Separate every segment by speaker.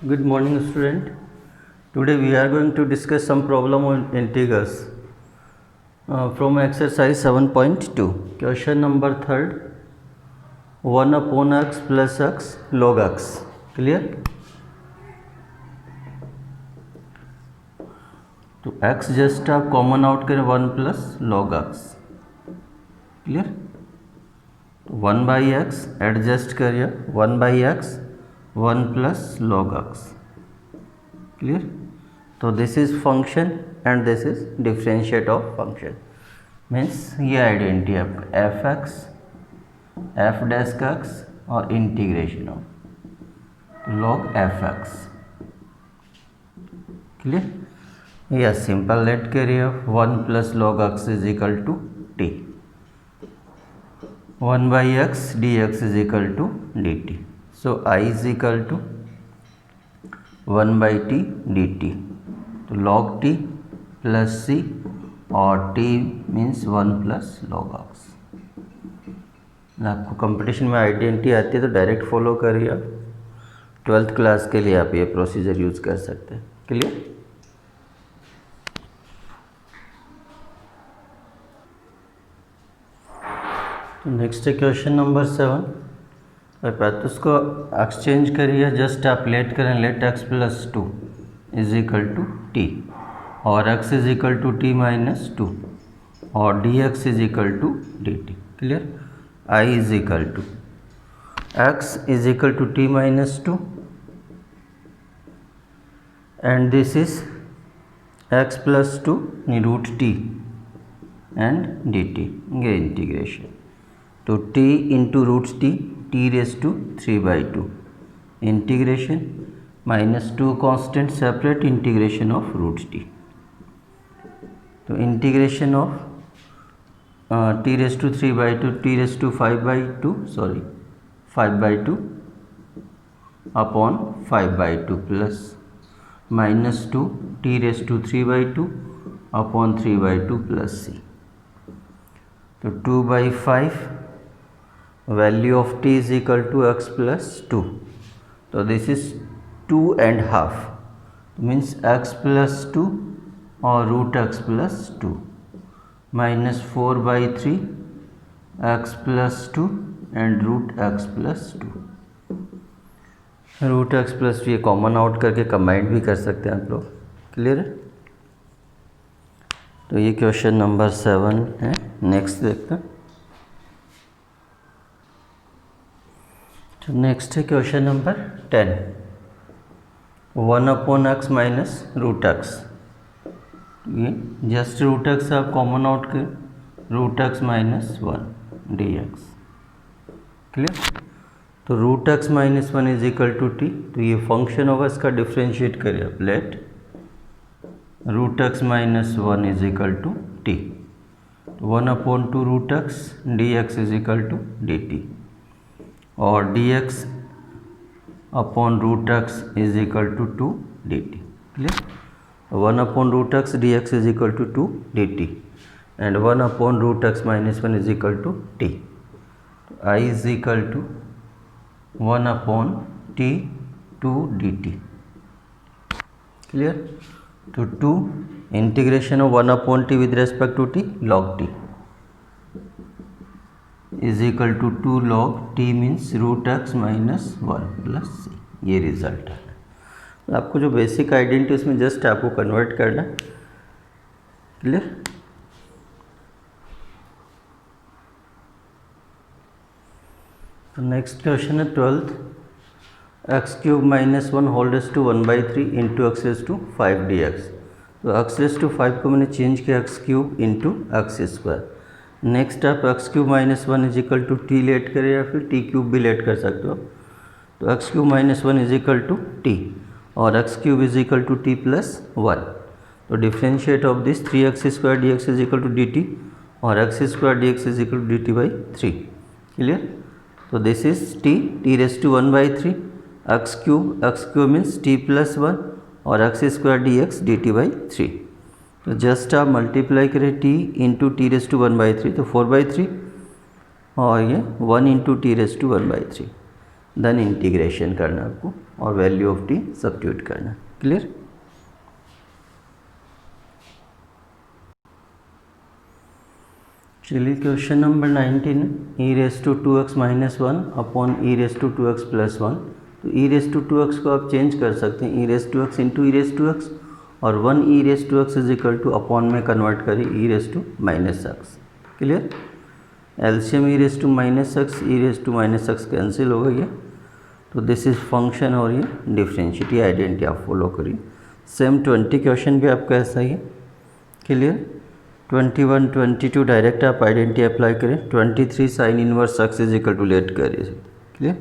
Speaker 1: Good morning, student. Today we are going to discuss some problem on integrals from exercise 7.2. Question number 3rd. 1 upon x plus x log x. Clear? तो x just आप common out करें 1 plus log x. Clear? 1 by x adjust करिए 1 by x 1 plus log x. Clear? तो this is function and this is differentiate of function. Means ये identity है f x f dash का x और integration of log f x. Clear? या simple let करिए 1 plus log x is equal to t. 1 by x d x is equal to d t. So I is equal to 1 by t d t. तो log t plus c और t means 1 plus log x. आपको competition में identity आती है तो direct follow करिए. आप 12th class के लिए आप ये प्रोसीजर यूज़ कर सकते हैं. क्लियर? तो नेक्स्ट है क्वेश्चन नंबर 7. तो उसको एक्सचेंज करिए. जस्ट आप लेट करें let x plus 2 is equal to t और x is equal to t minus 2 और d x is equal to d t. Clear? I is equal to x is equal to t minus 2 and this is x plus 2 root t and d t. ये integration तो t into root t raise to 3/2 integration minus 2 constant separate integration of root T. तो integration of t raise to 3/2 t raise to 5/2 sorry 5/2 upon 5/2 plus minus 2 t raise to 3/2 upon 3/2 plus c. तो 2/5 value of t is equal to x plus 2. तो this is 2.5 means x plus 2 और root x plus 2 minus 4/3 x plus 2 and root x plus 2. Root x plus 2 ये common out करके combined भी कर सकते हैं आप लोग. क्लियर है? तो ये क्वेश्चन नंबर 7 है. नेक्स्ट देखते हैं. तो नेक्स्ट है question number 10. 1 upon x minus root x. ये जस्ट रूट एक्स आप कॉमन आउट कर root x minus 1 d x. Clear? तो root x minus 1 is equal to t. तो ये फंक्शन होगा, इसका डिफ्रेंशिएट करिए आप. Let root x minus 1 is equal to t. 1 upon 2 root x d x is equal to d t और d x upon root x is equal to 2 d t. Clear? 1 upon root x d x is equal to 2 d t and 1 upon root x minus 1 is equal to t. I is equal to 1 upon t 2 d t. Clear? तो 2 integration of 1 upon t with respect to t log t is equal to 2 log t means root x minus 1 plus c. ये result है. आपको जो basic identity उसमें just आपको convert करना. Clear? तो next question है 12th. X cube minus 1 whole raise to 1/3 into x raise to 5 d x. तो एक्स रेस टू 5 को मैंने चेंज किया x cube into x square. Next आप x cube minus 1 is equal to t let करें या फिर T cube भी late कर सकते हो. तो x cube minus 1 is equal to t और x cube is equal to t plus 1. तो differentiate of this 3x square d x is equal to d t और x square d x is equal to d t by 3. Clear? तो this is t raise to 1/3 x cube means t plus 1 और x square d x d t by 3. तो just आप multiply करें t into t raise to 1/3 तो 4/3 और ये 1 into t raise to 1/3. Then integration करना आपको और वैल्यू ऑफ टी सब्स्टिट्यूट करना। क्लियर? चलिए question number 19, e raise to 2x minus 1 upon e raise to 2x plus 1। तो ई रेस टू 2x को आप चेंज कर सकते हैं, e raise to x into e raise to x, और 1 e raise to x is equal to upon में convert करें e raise to minus x. Clear? LCM e raise to minus x, e raise to minus x cancel हो गई है, तो this is function और ये differentiate, ये identity आप फॉलो करिए। सेम 20 क्वेश्चन भी आपका ऐसा ही है। क्लियर? 21, 22 डायरेक्ट आप आइडेंटिटी अप्लाई करें, 23 sine inverse x is equal to let करिए। क्लियर?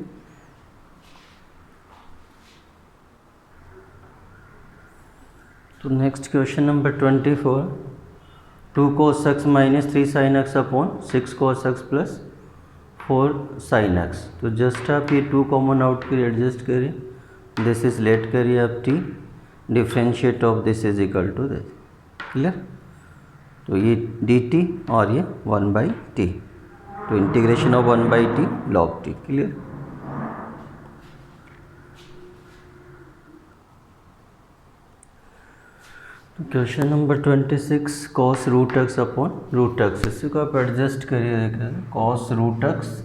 Speaker 1: तो next question number 24, 2 cos x minus 3 sine x upon 6 cos x plus 4 sine x. तो जस्ट आप ये 2 कॉमन आउट करिए, एडजस्ट करिए, दिस इज लेट करिए आप t, differentiate of this is equal to this. Clear? तो ये dt और ये 1/t, तो integration of 1/t log t। Clear? तो question number 26, cos root x upon root x, इसी को आप एडजस्ट करिए, देखिए cos रूट एक्स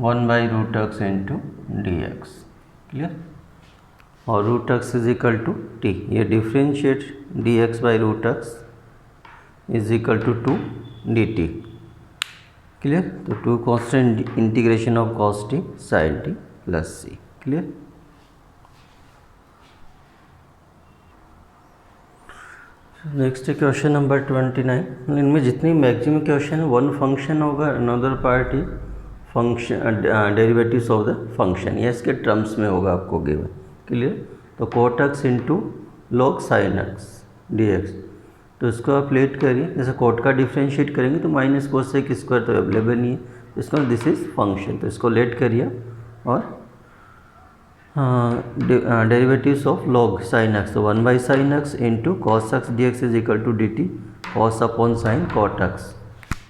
Speaker 1: 1/रूट x into d x. Clear? और root x is equal to t, ये differentiate d x by root x is equal to 2 dt। Clear? तो 2 constant integration of cos t sin t plus c। Clear? Next question number 29, इनमें जितनी maximum question है one function होगा, another part he function derivatives of the function, ये इसके terms में होगा आपको गिवन। क्लियर? तो cot x into log sine x d x, तो इसको आप लेट करिए, जैसे कोट का डिफ्रेंशिएट करेंगे तो माइनस कोसेक स्क्वायर तो अवेलेबल नहीं है, इसको दिस इज फंक्शन, तो इसको लेट करिए और derivatives of log sine x, तो 1/sin x into cos x d x is equal to d t cos upon sine cot x.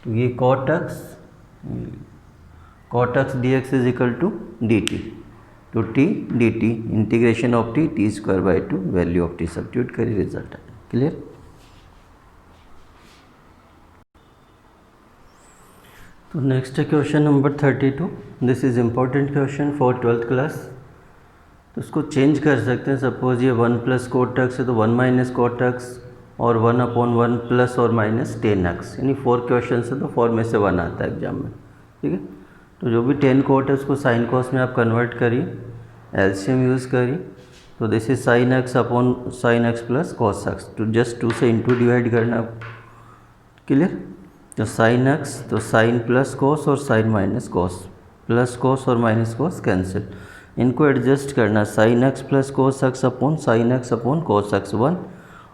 Speaker 1: तो ये cot x d x is equal to d t, तो t d t integration of t square by 2 value of t substitute करिए, result है। Clear? तो next है question number 32, this is important question for 12th class. तो उसको change कर सकते हैं, सपोज ये 1 प्लस कोट एक्स है तो 1 माइनस कोट एक्स, और 1 अपॉन 1 प्लस और माइनस 10x, यानी 4 क्वेश्चन है तो 4 में से 1 आता है एग्जाम में। ठीक है? तो जो भी 10 कोट है उसको साइन कॉस में आप कन्वर्ट करिए, एलसीएम यूज़ करिए, तो this is sine x upon sine x plus cos x, तो जस्ट 2 से इंटू डिवाइड करना। क्लियर? तो साइन एक्स, तो साइन प्लस कॉस और sine minus cos, plus cos और माइनस कॉस कैंसिल, इनको एडजस्ट करना, sine x plus cos x upon sine x upon cos x 1,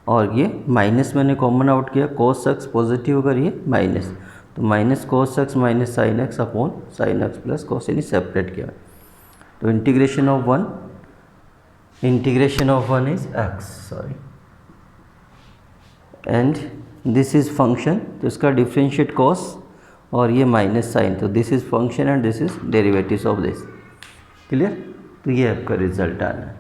Speaker 1: और ये माइनस मैंने कॉमन आउट किया, कॉस एक्स पॉजिटिव अगर ये माइनस, तो minus cos x minus sign x upon sine x plus cos, यानी सेपरेट किया। तो integration of 1 is x, sorry, and this is function, तो इसका डिफरेंशिएट कॉस और ये माइनस साइन, तो this is function and this is derivatives of this. Clear? तो ये आपका रिजल्ट आना है,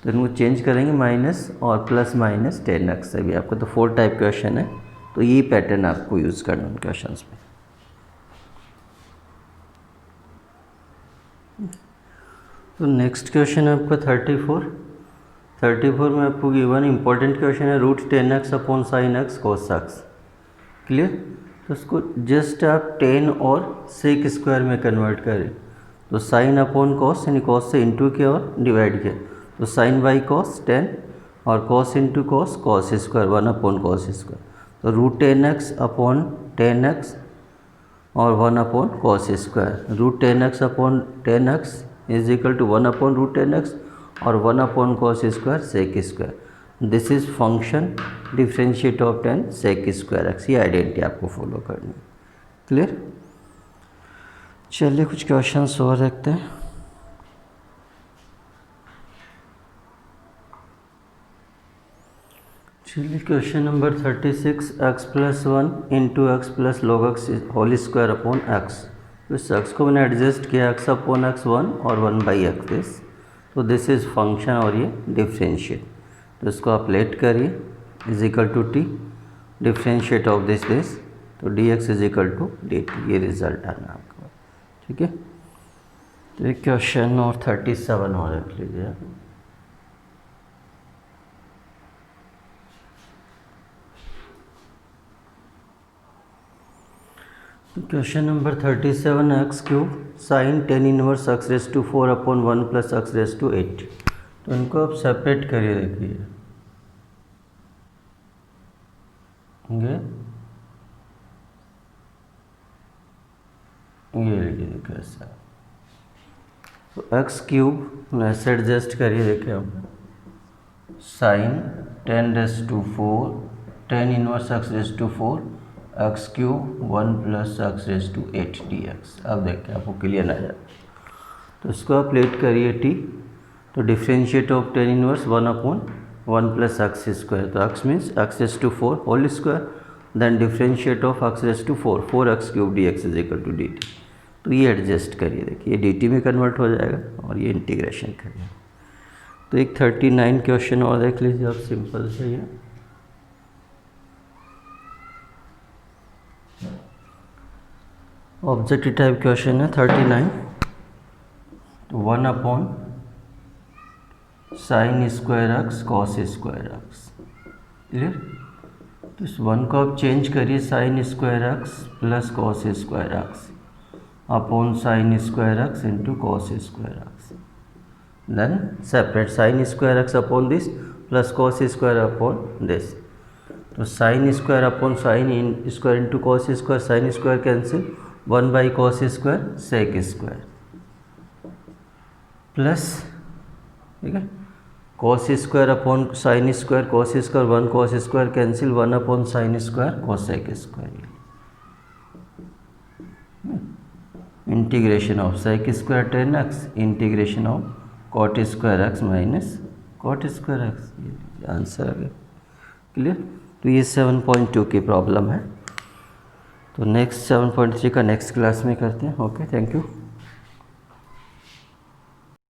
Speaker 1: तो इनको चेंज करेंगे माइनस और प्लस माइनस 10x से भी आपको, तो 4 टाइप क्वेश्चन है, तो ये पैटर्न आपको यूज़ करना उन क्वेश्चन में। तो नेक्स्ट क्वेश्चन है आपका 34 में आपको गिवन इंपॉर्टेंट क्वेश्चन है root 10x upon sine x cos x. Clear? तो उसको जस्ट आप 10 और सेक स्क्वायर में कन्वर्ट करें, तो साइन अपॉन कॉस, यानी कॉस से इंटू किया और डिवाइड किया, तो साइन बाई कॉस 10 और cos into cos, cos square 1 upon cos square, तो रूट 10x अपॉन 10x और 1 upon cos square, root 10x upon 10x is equal to 1 upon root 10x और 1 upon cos square sec square, this is function differentiate of 10 sec square x, ये identity आपको follow करनी है। Clear? चलिए कुछ questions और रखते हैं। चलिए question number 36, x plus 1 into x plus log x whole square upon x, तो इस एक्स को मैंने एडजस्ट किया x अपॉन x 1 और 1/x दिस, तो दिस इज़ फंक्शन और ये डिफरेंशिएट, तो इसको आप लेट करिए is equal to t, differentiate of this तो d x is equal to d t, ये रिजल्ट आना आपका। ठीक है, तो एक क्वेश्चन और 37 और रख लीजिए। तो question number 37, x cube sine tan inverse x raise to 4 upon 1 plus x raise to 8। तो इनको आप सेपरेट करिए, देखिए ये लीजिए देखिए ऐसा। तो एक्स क्यूब ऐसे एडजस्ट करिए, देखिए आप sine 10 raise to 4 10 inverse x raise to 4 x cube 1 plus x raise to 8 d x. अब देखिए आपको क्लियर आ जाए, तो इसको आप लेट करिए टी, तो differentiate of 10 inverse 1 upon 1 plus x square, तो x means x raise to 4 whole square, then differentiate of x raise to 4 x cube d x is equal to d t. तो ये adjust करिए, देखिए ये D T में convert हो जाएगा और ये इंटीग्रेशन करिए। तो एक 39 क्वेश्चन और देख लीजिए आप, सिंपल से ये ऑब्जेक्टिव टाइप क्वेश्चन है 39। तो 1 upon sine square x cos square x, clear. तो इस 1 को आप चेंज करिए, sine square x plus cos square x upon sine square x into cos square x, then separate sine square x upon this plus cos square upon this. तो sine square upon sine square into cos square, sine square cancel, 1 by cos square sec square plus, ठीक है, cos square upon sine square, cos square 1 cos square cancel, 1 upon sine square cosec square, integration of sec square 10x integration of cot square x minus cot square x, ये answer आ गया, clear. तो ये 7.2 की problem है। तो next 7.3 का next class में करते हैं। Okay, thank you.